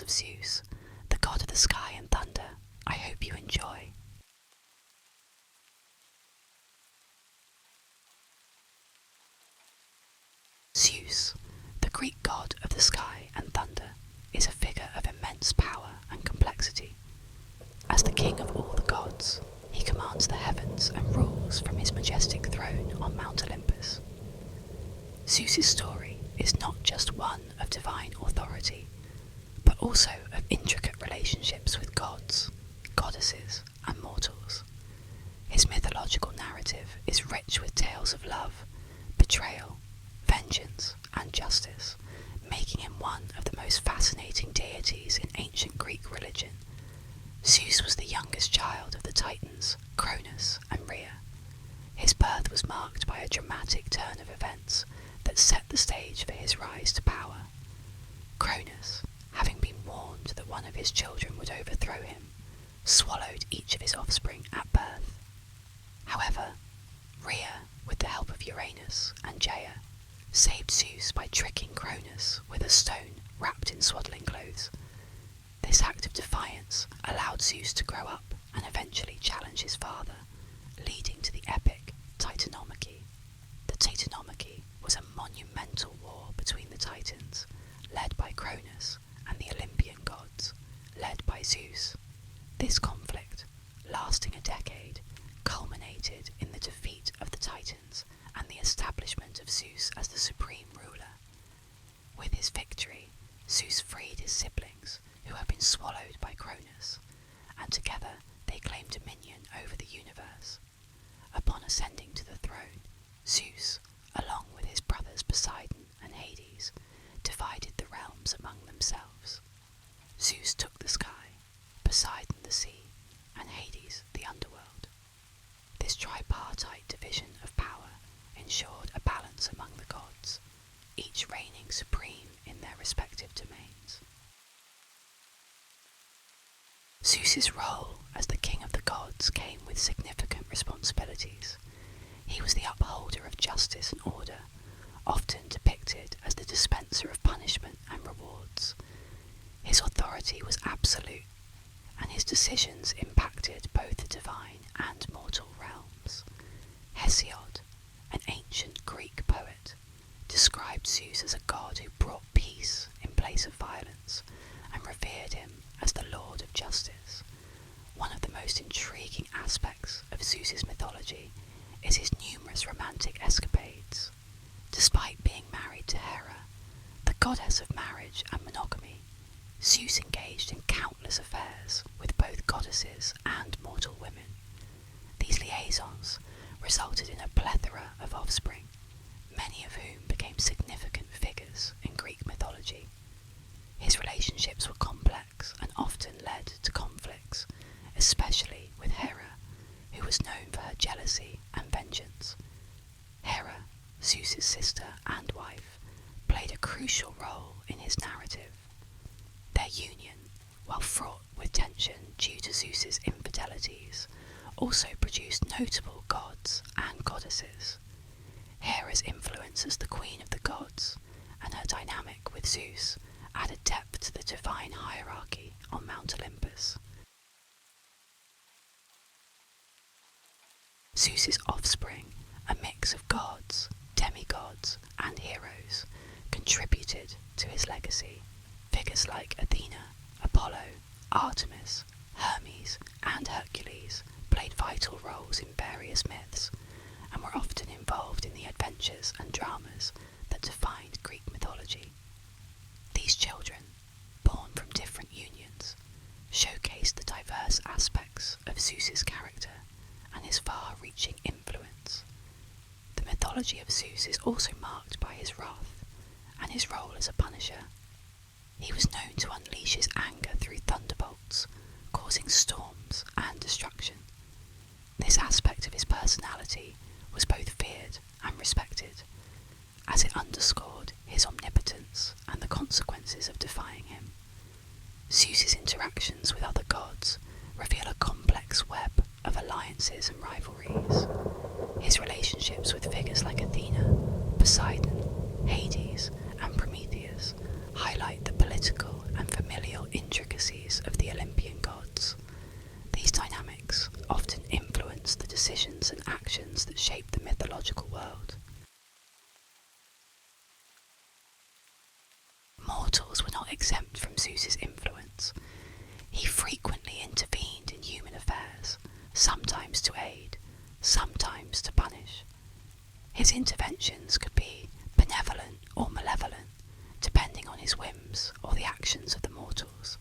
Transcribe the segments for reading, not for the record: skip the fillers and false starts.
tales of Zeus, the god of the sky and thunder. I hope you enjoy. Zeus, the Greek god of the sky and thunder, is a figure of immense power and complexity. As the king of all the gods, he commands the heavens and rules from his majestic throne on Mount Olympus. Zeus's story is not just one of divine authority, but also of intricate relationships with gods, goddesses, and mortals. His mythological narrative is rich with tales of love, betrayal, vengeance, and justice, making him one of the most fascinating deities in ancient Greek religion. Zeus was the youngest child of the Titans, Cronus and Rhea. His birth was marked by a dramatic turn of events that set the stage for his rise to power. Cronus, having been warned that one of his children would overthrow him, swallowed each of his offspring at birth. However, Rhea, with the help of Uranus and Gaia, saved Zeus by tricking Cronus with a stone wrapped in swaddling clothes. This act of defiance allowed Zeus to grow up and eventually challenge his father, leading to the epic Titanomachy. The Titanomachy was a monumental war between the Titans, led by Cronus, and the Olympian gods, led by Zeus. This conflict, lasting a decade, culminated in the defeat of the Titans and the establishment of Zeus as the supreme ruler. With his victory, Zeus freed his siblings, who had been swallowed by Cronus, and together they claimed dominion over the universe. Upon ascending to the throne, Zeus, along with his brothers Poseidon and Hades, divided the realms among themselves. Zeus took the sky, Poseidon the sea, and Hades the underworld. This tripartite division of power ensured a balance among the gods, each reigning supreme in their respective domains. Zeus's role as the king of the gods came with significant responsibilities. He was the upholder of justice and order, often depicted as the dispenser of punishment and rewards. His authority was absolute, and his decisions impacted both the divine and mortal realms. Hesiod, an ancient Greek poet, described Zeus as a god who brought peace in place of violence, and revered him as the Lord of Justice. One of the most intriguing aspects of Zeus's mythology is his numerous romantic escapades. Despite being married to Hera, the goddess of marriage and monogamy, Zeus engaged in countless affairs with both goddesses and mortal women. These liaisons resulted in a plethora of offspring, many of whom became significant figures in Greek mythology. His relationships were complex and often led to conflicts, especially with Hera, who was known for her jealousy and vengeance. Hera, Zeus's sister and wife, played a crucial role in his narrative. Their union, while fraught with tension due to Zeus's infidelities, also produced notable gods and goddesses. Hera's influence as the queen of the gods and her dynamic with Zeus added depth to the divine hierarchy on Mount Olympus. Zeus's offspring, a mix of gods, demigods, and heroes, contributed to his legacy. Figures like Athena, Apollo, Artemis, Hermes, and Hercules played vital roles in various myths, and were often involved in the adventures and dramas that defined Greek mythology. These children, born from different unions, showcased the diverse aspects of Zeus's character and his far-reaching influence. The mythology of Zeus is also marked by his wrath and his role as a punisher. He was known to unleash his anger through thunderbolts, causing storms and destruction. This aspect of his personality was both feared and respected, as it underscored his omnipotence and the consequences of defying him. Zeus's interactions with other gods reveal a complex web of alliances and rivalries. His relationships with figures like Athena, Poseidon, Hades, and Prometheus highlight the political and familial exempt from Zeus's influence. He frequently intervened in human affairs, sometimes to aid, sometimes to punish. His interventions could be benevolent or malevolent, depending on his whims or the actions of the mortals.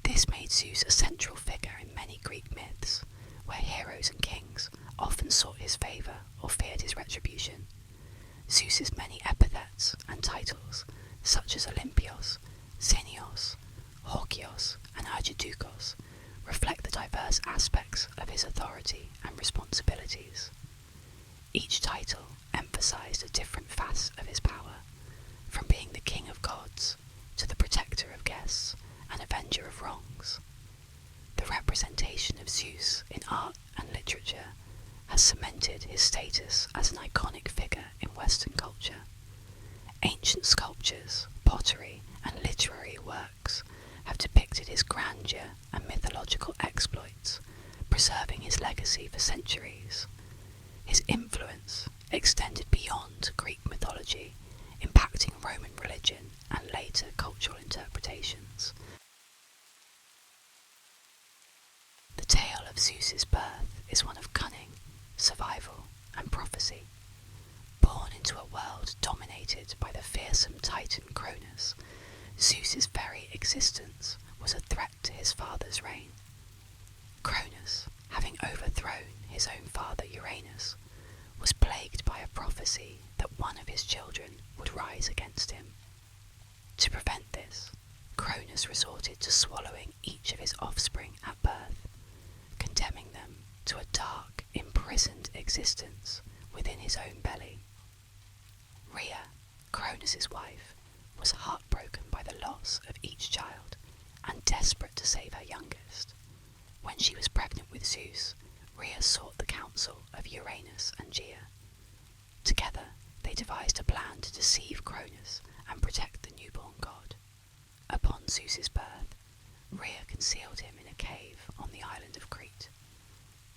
This made Zeus a central figure in many Greek myths, where heroes and kings often sought his favour or feared his retribution. Zeus's many epithets and titles, such as Olympios, Xenios, Horkios, and Argeducos, reflect the diverse aspects of his authority and responsibilities. Each title emphasized a different facet of his power, from being the king of gods to the protector of guests and avenger of wrongs. The representation of Zeus in art and literature has cemented his status as an iconic figure in Western culture. Ancient sculptures, pottery, and literary works have depicted his grandeur and mythological exploits, preserving his legacy for centuries. His influence extended beyond Greek mythology, impacting Roman religion and later cultural interpretations. The tale of Zeus's birth is one of cunning, survival, and prophecy. Born into a world dominated by the fearsome titan Cronus, Zeus's very existence was a threat to his father's reign. Cronus, having overthrown his own father Uranus, was plagued by a prophecy that one of his children would rise against him. To prevent this, Cronus resorted to swallowing each of his offspring at birth, condemning them to a dark, imprisoned existence within his own belly. Rhea, Cronus's wife, was heartbroken by the loss of each child and desperate to save her youngest. When she was pregnant with Zeus, Rhea sought the counsel of Uranus and Gaia. Together, they devised a plan to deceive Cronus and protect the newborn god. Upon Zeus's birth, Rhea concealed him in a cave on the island of Crete.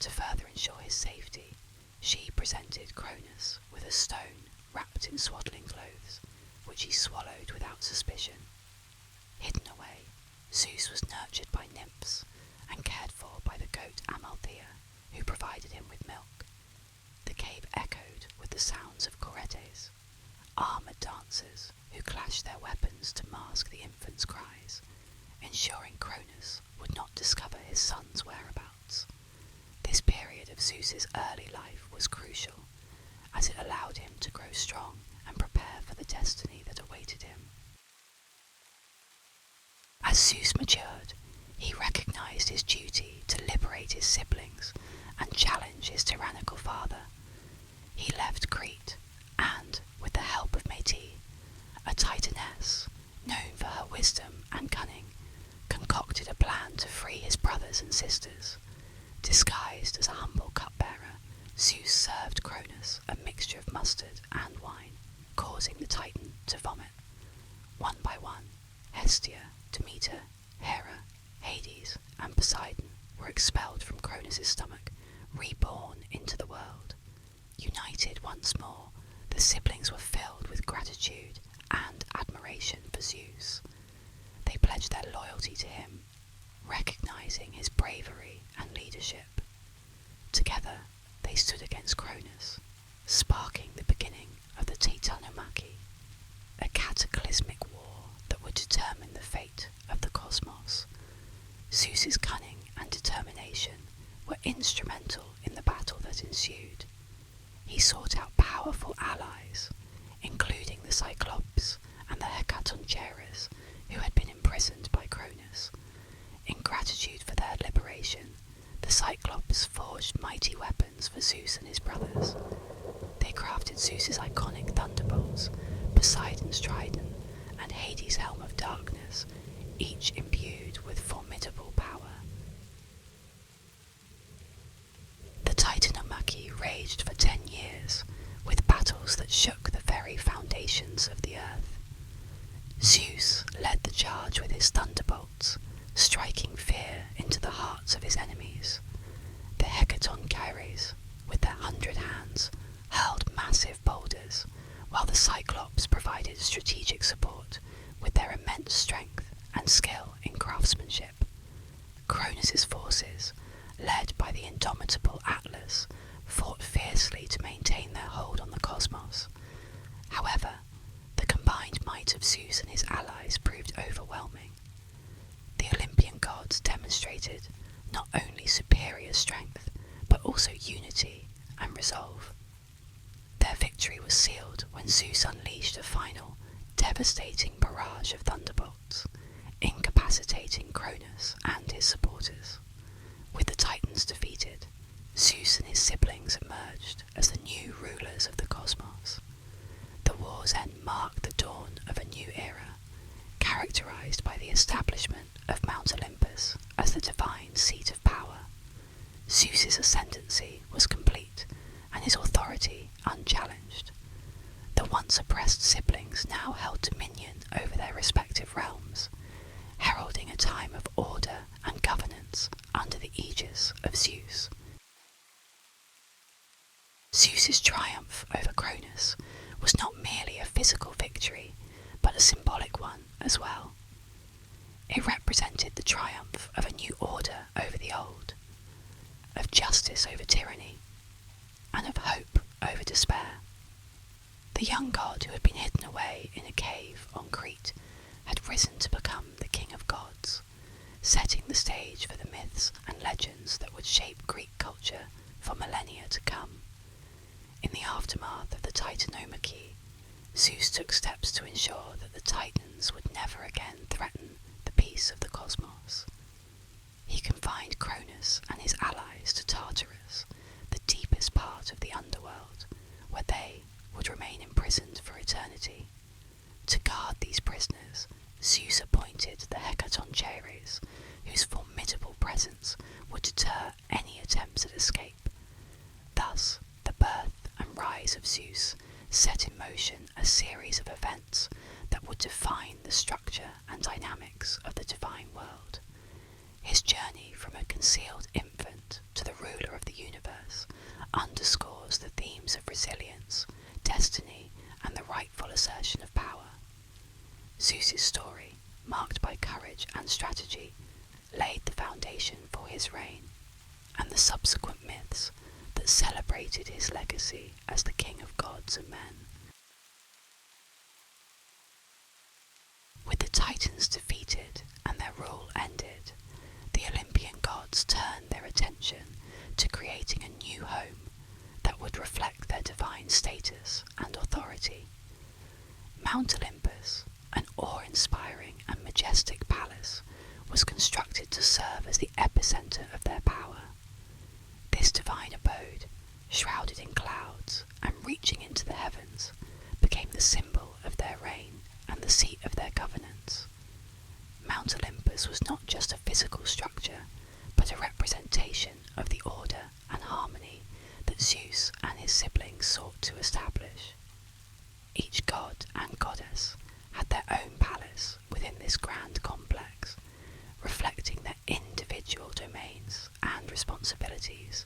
To further ensure his safety, she presented Cronus with a stone wrapped in swaddling clothes, which he swallowed without suspicion. Hidden away, Zeus was nurtured by nymphs and cared for by the goat Amalthea, who provided him with milk. The cave echoed with the sounds of choretes, armoured dancers who clashed their weapons to mask the infant's cries, ensuring Cronus would not discover his son's whereabouts. This period of Zeus's early life was crucial, as it allowed him to grow strong and prepare for the destiny that awaited him. As Zeus matured, he recognized his duty to liberate his siblings and challenge his tyrannical father. He left Crete and, with the help of Métis, a titaness known for her wisdom and cunning, concocted a plan to free his brothers and sisters. Disguised as a humble cupbearer, Zeus served Cronus a mixture of mustard and wine, causing the Titan to vomit. One by one, Hestia, Demeter, Hera, Hades, and Poseidon were expelled from Cronus' stomach, reborn into the world. United once more, the siblings were filled with gratitude and admiration for Zeus. They pledged their loyalty to him, recognizing his bravery and leadership. Together, they stood against Cronus, sparking the beginning of the Titanomachy, a cataclysmic war that would determine the fate of the cosmos. Zeus's cunning and determination were instrumental in the battle that ensued. He sought out powerful allies, including the Cyclops and the Hecatoncheires, who had been imprisoned by Cronus. In gratitude for their liberation, the Cyclops forged mighty weapons for Zeus and his brothers. They crafted Zeus's iconic thunderbolts, Poseidon's trident, and Hades' helm of darkness, each imbued with formidable power. The Titanomachy raged for 10 years, with battles that shook the very foundations of the earth. Zeus led the charge with his thunderbolts, striking fear into the hearts of his enemies. The Hecatoncheires, with their 100 hands, hurled massive boulders, while the Cyclops provided strategic support with their immense strength. might of Zeus and his allies proved overwhelming. The Olympian gods demonstrated not only superior strength, but also unity and resolve. Their victory was sealed when Zeus unleashed a final, devastating barrage of thunderbolts, incapacitating Cronus and his supporters. With the Titans defeated, Zeus and his siblings emerged as the new rulers of the cosmos. The war's end marked the dawn of a new era, characterized by the establishment of Mount Olympus as the divine seat of power. Zeus's ascendancy was complete, and his authority unchallenged. The once oppressed siblings now held dominion over their respective realms, heralding a time of order and governance under the aegis of Zeus. Zeus's triumph over Cronus was not merely a physical victory, but a symbolic one as well. It represented the triumph of a new order over the old, of justice over tyranny, and of hope over despair. The young god who had been hidden away in a cave on Crete had risen to become the king of gods, setting the stage for the myths and legends that would shape Greek culture for millennia to come. In the aftermath of the Titanomachy, Zeus took steps to ensure that the Titans would never again threaten the peace of the cosmos. He confined Cronus and his allies to Tartarus, the deepest part of the underworld, where they would remain imprisoned for eternity. To guard these prisoners, Zeus appointed the Hecatoncheires, whose formidable presence would deter any attempts at escape. Thus, the birth and rise of Zeus set in motion a series of events that would define the structure and dynamics of the divine world. His journey from a concealed infant to the ruler of the universe underscores the themes of resilience, destiny, and the rightful assertion of power. Zeus's story, marked by courage and strategy, laid the foundation for his reign, and the subsequent myths that celebrated his legacy as the king of gods and men. With the Titans defeated and their rule ended, the Olympian gods turned their attention to creating a new home that would reflect their divine status and authority. Mount Olympus, an awe-inspiring and majestic palace, was constructed to serve as the epicenter of their power. This divine abode, shrouded in clouds and reaching into the heavens, became the symbol of their reign and the seat of their governance. Mount Olympus was not just a physical structure, but a representation of the order and harmony that Zeus and his siblings sought to establish. Each god and goddess had their own palace within this grand complex, reflecting their individual domains and responsibilities.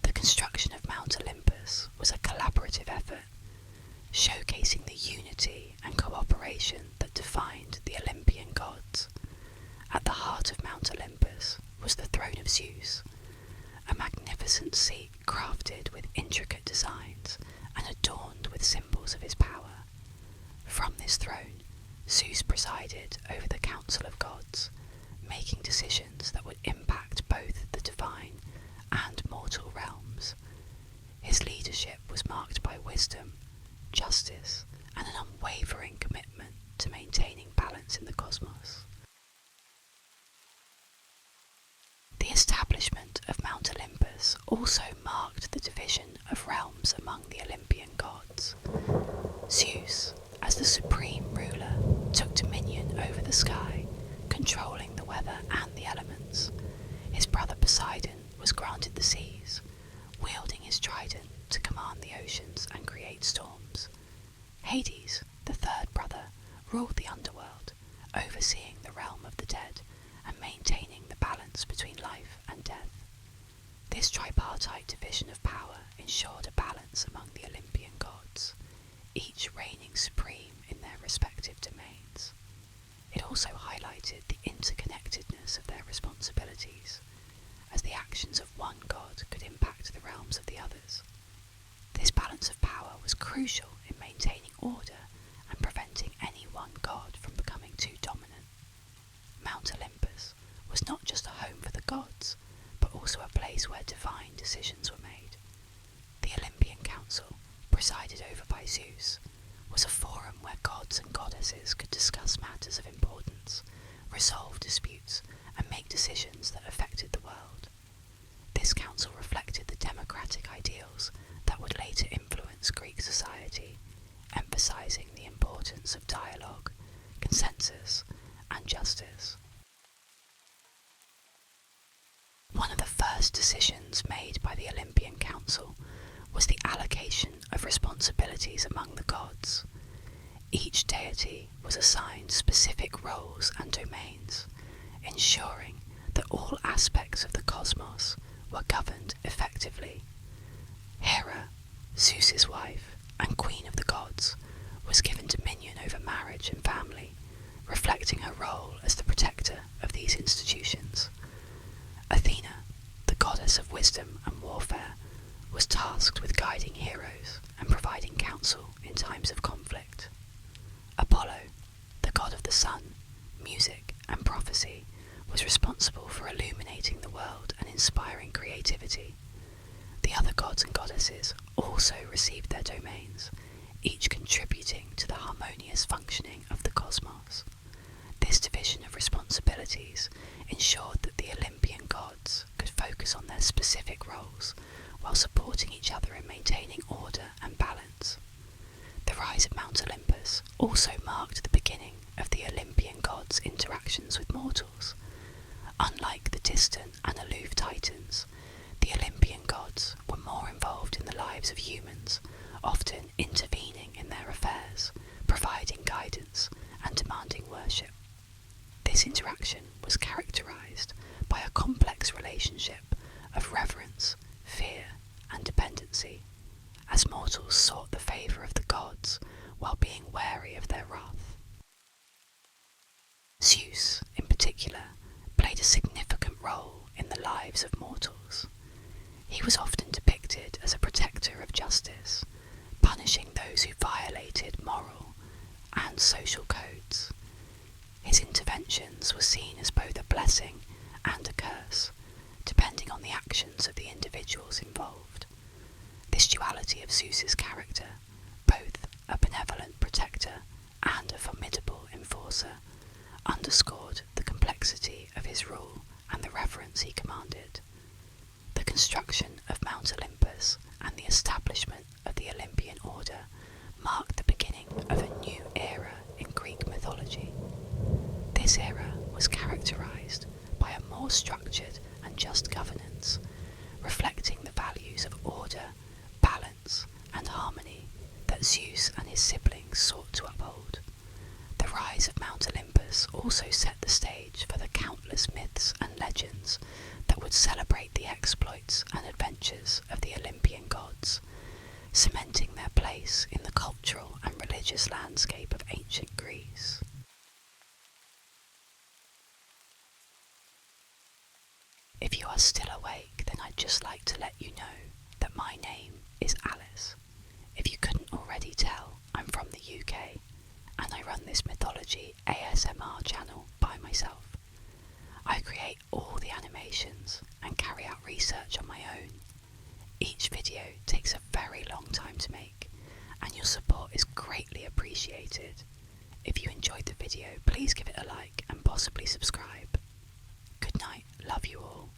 The construction of Mount Olympus was a collaborative effort, showcasing the unity and cooperation that defined the Olympian gods. At the heart of Mount Olympus was the throne of Zeus, a magnificent seat crafted with intricate designs and adorned with symbols of his power. From this throne, Zeus presided over the council of gods, making decisions that would impact both the divine and mortal realms. His leadership was marked by wisdom, justice, and an unwavering commitment to maintaining balance in the cosmos. The establishment of Mount Olympus also marked the division of realms among the Olympian gods. Zeus, as the supreme ruler, took dominion over the sky, controlling the weather and the elements. His brother Poseidon was granted the seas, wielding his trident to command the oceans and create storms. Hades, the third brother, ruled the underworld, overseeing the realm of the dead and maintaining the balance between life and death. This tripartite division of power ensured a balance among the Olympian gods, each reigning supreme in their respective domains. It also highlighted the interconnectedness of their responsibilities, as the actions of one god could impact the realms of the others. This balance of power was crucial in maintaining order and preventing any goddesses could discuss matters of importance, resolve disputes, and make decisions that affected the world. This council reflected the democratic ideals that would later influence Greek society, emphasizing the importance of dialogue, consensus, and justice. One of the first decisions made by the Olympian Council was the allocation of responsibilities among the gods. Each deity was assigned specific roles and domains, ensuring that all aspects of the cosmos were governed effectively. Hera, Zeus's wife and queen of the gods, was given dominion over marriage and family, reflecting her role as the protector of these institutions. Athena, the goddess of wisdom and warfare, was tasked with guiding heroes and providing counsel in times of conflict. Apollo, the god of the sun, music, and prophecy, was responsible for illuminating the world and inspiring creativity. The other gods and goddesses also received their domains, each contributing to the harmonious functioning of the cosmos. This division of responsibilities ensured that the Olympian gods could focus on their specific roles while supporting each other in maintaining order and balance. The rise of Mount Olympus also marked the beginning of the Olympian gods' interactions with mortals. Unlike the distant and aloof Titans, the Olympian gods were more involved in the lives of humans, often intervening in their affairs, providing guidance and demanding worship. This interaction was characterized by a complex relationship of reverence, fear, and dependency, as mortals sought the favour of the gods while being wary of their wrath. Zeus, in particular, played a significant role in the lives of mortals. He was often depicted as a protector of justice, punishing those who violated moral and social codes. His interventions were seen as both a blessing and a curse, depending on the actions of the individuals involved. This duality of Zeus's character, both a benevolent protector and a formidable enforcer, underscored the complexity of his rule and the reverence he commanded. The construction of Mount Olympus and the establishment of the Olympian order marked the beginning of a new era in Greek mythology. This era was characterized by a more structured and just governance, reflecting the values of order, balance, and harmony that Zeus and his siblings sought to uphold. The rise of Mount Olympus also set the stage for the countless myths and legends that would celebrate the exploits and adventures of the Olympian gods, cementing their place in the cultural and religious landscape of ancient Greece. If you are still awake, then I'd just like to let you know that my name is Alice. If you couldn't already tell, I'm from the UK, and I run this Mythology ASMR channel by myself. I create all the animations and carry out research on my own. Each video takes a very long time to make, and your support is greatly appreciated. If you enjoyed the video, please give it a like and possibly subscribe. Good night, love you all.